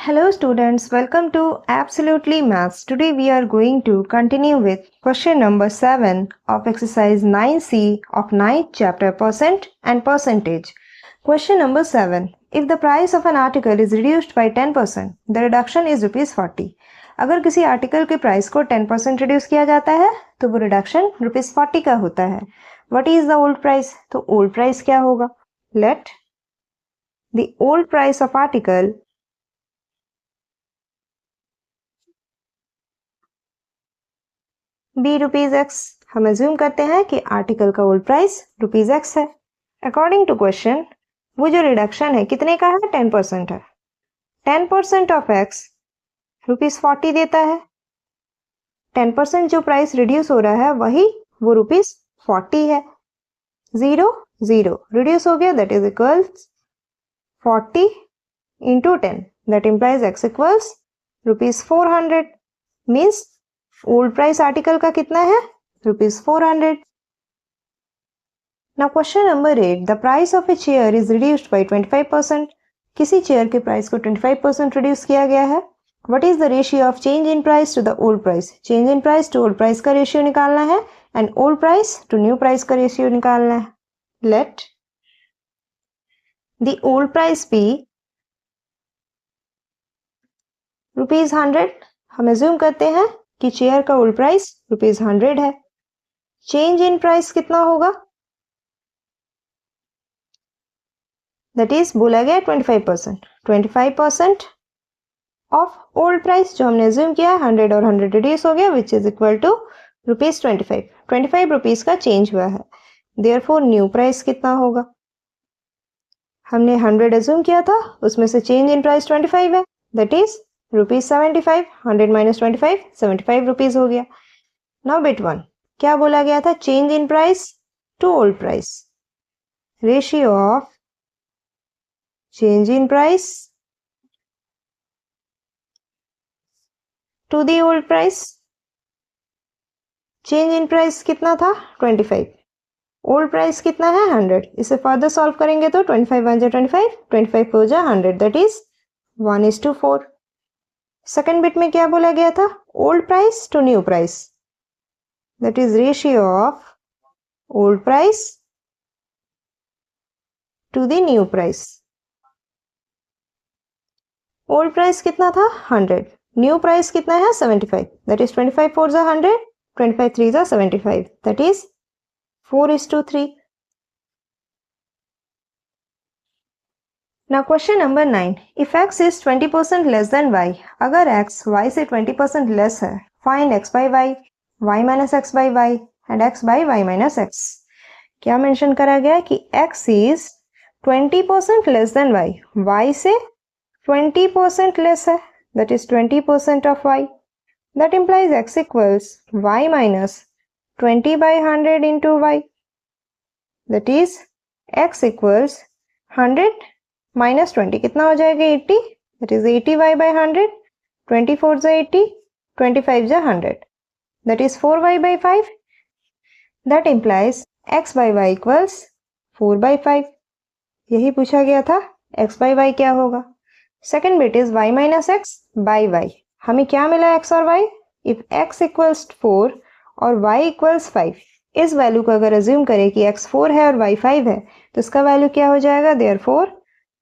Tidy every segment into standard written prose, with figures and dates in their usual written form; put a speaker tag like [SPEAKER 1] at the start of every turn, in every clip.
[SPEAKER 1] Hello students, welcome to Absolutely Maths. Today we are going to continue with question number 7 of exercise 9C of 9th chapter percent and percentage. Question number 7. If the price of an article is reduced by 10%, the reduction is rupees 40. अगर किसी article के price को 10% reduce किया जाता है तो वो reduction rupees 40 का होता है. What is the old price? तो ओल्ड प्राइस क्या होगा? Let the old price of article be rupees x. हम एज्यूम करते हैं कि आर्टिकल का ओल्ड प्राइस रुपीज एक्स है. अकॉर्डिंग टू क्वेश्चन वो जो रिडक्शन है कितने का है? 10% है. 10% ऑफ एक्स रुपीज 40 देता है. 10% जो प्राइस रिड्यूस हो रहा है वही वो रुपीज 40 है. 0 0 रिड्यूस हो गया, that is equals 40 into 10, that implies x equals rupees 400. Means old price article का कितना है? Rupees 400. Now question number 8. The price of a chair is reduced by 25%. किसी चेयर के प्राइस को 25% रिड्यूस किया गया है. What is the ratio of change in price to the old price? Change in price to old price का ratio निकालना है and old price to new price का रेशियो निकालना है. Let the old price be rupees 100. हम assume करते हैं कि चेयर का ओल्ड प्राइस रुपीज 100 है. चेंज इन प्राइस कितना होगा? दैट इज बोला गया 25%. 25% ऑफ ओल्ड प्राइस जो हमने एज्यूम किया 100 और 100 रिड्यूस हो गया, which is equal to rupees 25. 25 rupees का चेंज हुआ है. देयरफॉर न्यू प्राइस कितना होगा? हमने 100 एज्यूम किया था, उसमें से चेंज इन प्राइस 25 है, that is rupees 75. 100 minus 25 75 rupees हो गया. नाउ बिट 1 क्या बोला गया था? Change in price to old price. Ratio of change in price to the old price. Change in price कितना था? 25. ओल्ड प्राइस कितना है? 100. इसे फर्दर सॉल्व करेंगे तो 25 1 जा 25, 25 4 जा 100, दैट इज 1:4. सेकेंड बिट में क्या बोला गया था? Old price to new price, that is ratio of old price to the new price. Old price कितना था? 100. न्यू प्राइस कितना है? 75, दैट इज 25 4 जा 100, 25 3 जा 75, that is 4:3. Now question number 9. If x is 20% less than y, अगर x y से 20% less है, find x by y, y minus x by y and x by y minus x. क्या mention करा गया है कि x is 20% less than y, y से 20% less है, that is 20% of y. That implies x equals y minus 20 by 100 into y, that is x equals 100 minus 20 कितना हो जाएगा? 80, दैट इज 80y by 100. 24 जा 80, 25 जा 100, that is 4y by 5. That implies x by y equals 4 by 5. यही पूछा गया था. x by y क्या होगा? Second bit is y minus x by y. हमें क्या मिला x और y? इफ x इक्वल्स 4 और y इक्वल्स 5, इस वैल्यू को अगर अज्यूम करें कि x 4 है और y 5 है तो इसका वैल्यू क्या हो जाएगा? Therefore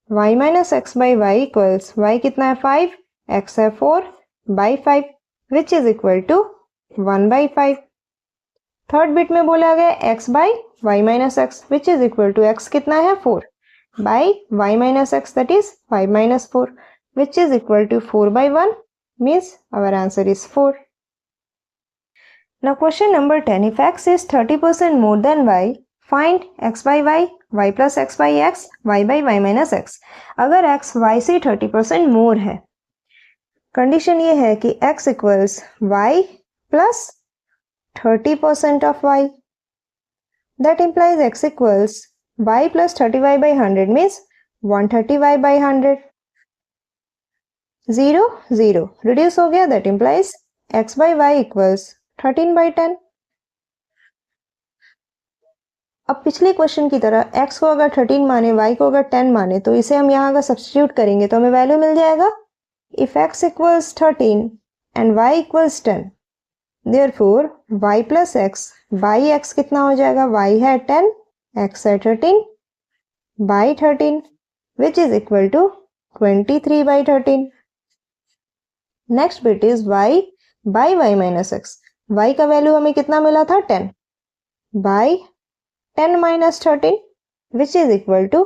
[SPEAKER 1] y minus x by y equals y कितना है? 5, x है 4 by 5, which is equal to 1 by 5. Third bit में बोला गया x by y minus x, which is equal to x कितना है? 4 by y minus x, that is 5 minus 4, which is equal to 4 by 1, means our answer is 4. Now question number 10. If x is 30% more than y, find x by y, y plus x by x, y by y minus x. अगर x y से 30% मोर है, condition ये है कि x equals y plus 30% of y. That implies x equals y plus 30y by 100 means 130y by 100. 0 0 reduce हो गया, that implies x by y equals 13 by 10. अब पिछले क्वेश्चन की तरह x को अगर 13 माने, y को अगर 10 माने, तो इसे हम यहाँ अगर सब्स्टिट्यूट करेंगे तो हमें वैल्यू मिल जाएगा If x equals 13 and y equals 10, therefore y plus x by x कितना हो जाएगा? y है 10, x है 13 by 13 which is equal to 23 by 13. Next bit is y by y minus x. y का वैल्यू हमें कितना मिला था? 10 by 10 minus 13 which is equal to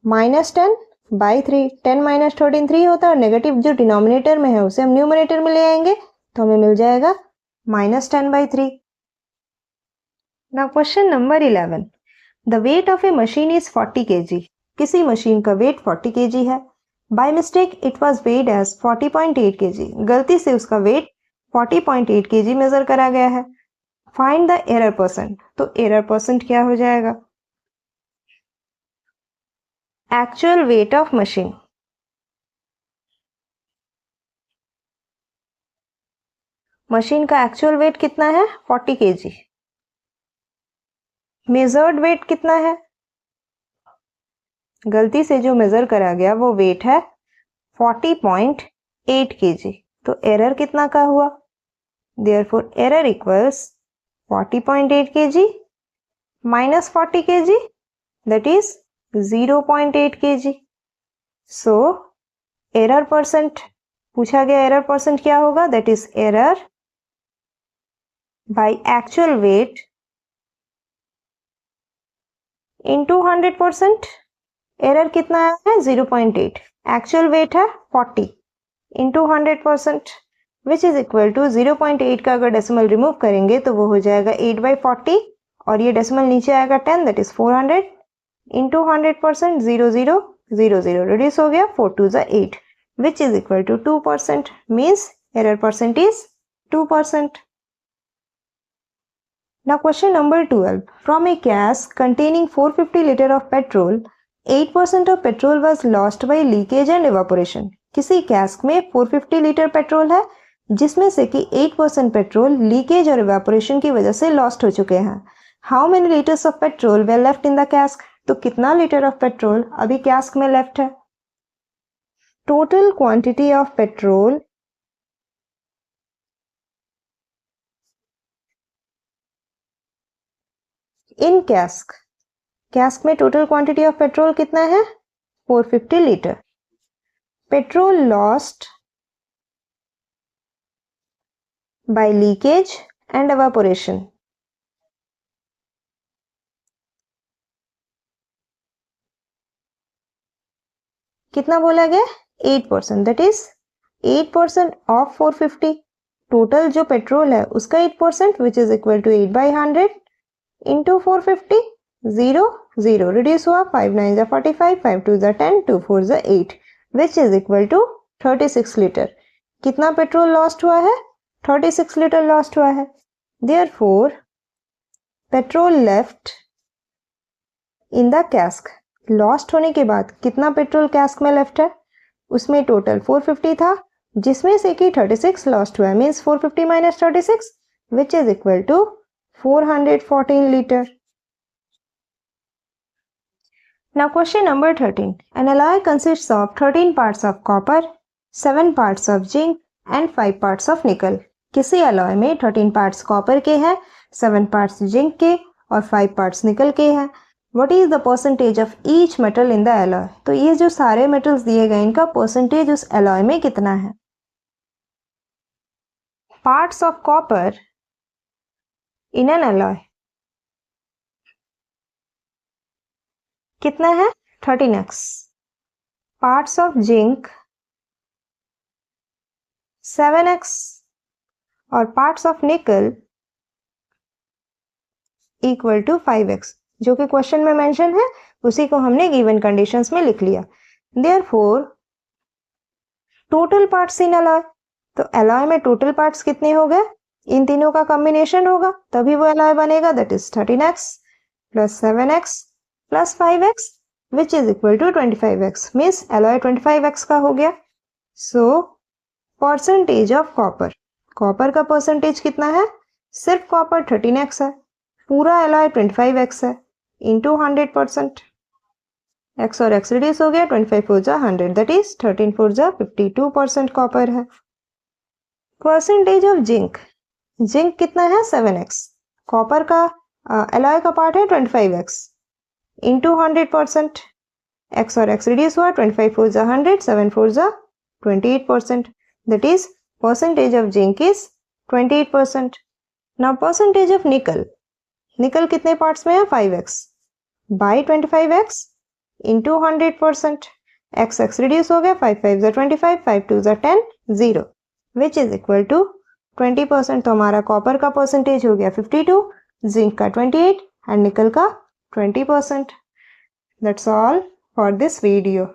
[SPEAKER 1] minus 10 by 3. 10 minus 13 3 होता है और नेगेटिव जो डिनोमिनेटर में है उसे हम न्यूमरेटर में ले आएंगे तो हमें मिल जाएगा minus 10 by 3. Now question number 11. The weight of a machine is 40 kg. किसी मशीन का वेट 40 kg है. By mistake it was weighed as 40.8 kg. गलती से उसका वेट 40.8 kg मेजर करा गया है. Find the error percent. तो error percent क्या हो जाएगा? Actual weight of machine. Machine का एक्चुअल वेट कितना है? 40 kg. मेजर्ड वेट कितना है? गलती से जो मेजर करा गया वो वेट है 40.8 kg. तो एरर कितना का हुआ? Therefore error equals 40.8 kg minus 40 kg, that is 0.8 kg. So error percent पूछा गया, error percent क्या होगा? That is error by actual weight into 100%. Error कितना है? 0.8. एक्चुअल वेट है 40 into 100% which is equal to 0.8 का अगर डेसिमल रिमूव करेंगे तो वो हो जाएगा 8 by 40 और ये डेसिमल नीचे आएगा 10, that is 400 into 100%. 0 0 0 0 रिड्यूस हो गया, 4 2 is 8 which is equal to 2%. means error percent is 2%. Now question number 12. From a cask containing 450 liter of petrol, 8% of petrol was lost by leakage and evaporation. किसी कैस्क में 450 litre petrol है जिसमें से कि 8% petrol leakage और evaporation की वजह से लॉस्ट हो चुके हैं. How many litres of petrol were left in the cask? तो कितना लीटर ऑफ पेट्रोल अभी कैस्क में लेफ्ट है? Total quantity of petrol in cask. Cask में टोटल क्वांटिटी ऑफ पेट्रोल कितना है? 450 litre. Petrol lost by leakage and evaporation. कितना बोला गया? 8%. That is 8% of 450. टोटल जो पेट्रोल है उसका 8% which is equal to 8 by 100 into 450. 0 0 reduce हुआ, 5 9 जा 45, 5 2 जा 10, 2 4 जा 8 which is equal to 36 litre. कितना पेट्रोल लॉस्ट हुआ है? 36 लीटर लॉस्ट हुआ है. Therefore petrol left in the cask. Lost होने के बाद कितना पेट्रोल कैस्क में लेफ्ट है? उसमें टोटल 450 था जिसमें से कि 36 लॉस्ट हुआ है. Means 450 minus 36 which is equal to 414 liter. Now question number 13. An alloy consists of 13 parts of copper, 7 parts of zinc and 5 parts of nickel. किसी alloy में 13 parts copper के हैं, 7 parts zinc के और 5 parts nickel के हैं. What is the percentage of each metal in the alloy? तो ये जो सारे metals दिए गए इनका percentage उस alloy में कितना है? Parts of copper in an alloy कितना है? 13x. Parts of zinc 7x और parts of nickel equal to 5x. जो कि क्वेश्चन में मेंशन है उसी को हमने गिवन कंडीशंस में लिख लिया. Therefore total parts in alloy. तो alloy में टोटल पार्ट्स कितने हो गए? इन तीनों का कॉम्बिनेशन होगा तभी वो alloy बनेगा. That is 13x plus 7x plus 5x which is equal to 25x. Means alloy 25x का हो गया. So percentage of copper. Copper का परसेंटेज कितना है? सिर्फ कॉपर 13x है, पूरा alloy 25x है इंटू 100%. x और x रिड्यूस हो गया, 25 4 जा 100, दैट इज 13 4 जा 52% कॉपर है। परसेंटेज ऑफ जिंक, जिंक कितना है 7x, कॉपर का एलॉय का पार्ट है 25x इंटू 100%, x और x रिड्यूस हुआ, 25 4 जा 100, 7 4 जा 28%, that is percentage of zinc is 28%. Now percentage of nickel, निकल कितने पार्ट्स में है 5x by 25x into 100%, x reduce हो गया, 5 5 जा 25, 5 2 जा 10, 0 विच इज इक्वल टू 20%। तो हमारा कॉपर का परसेंटेज हो गया 52, जिंक का 28 एंड निकल का 20%। That's all for this video.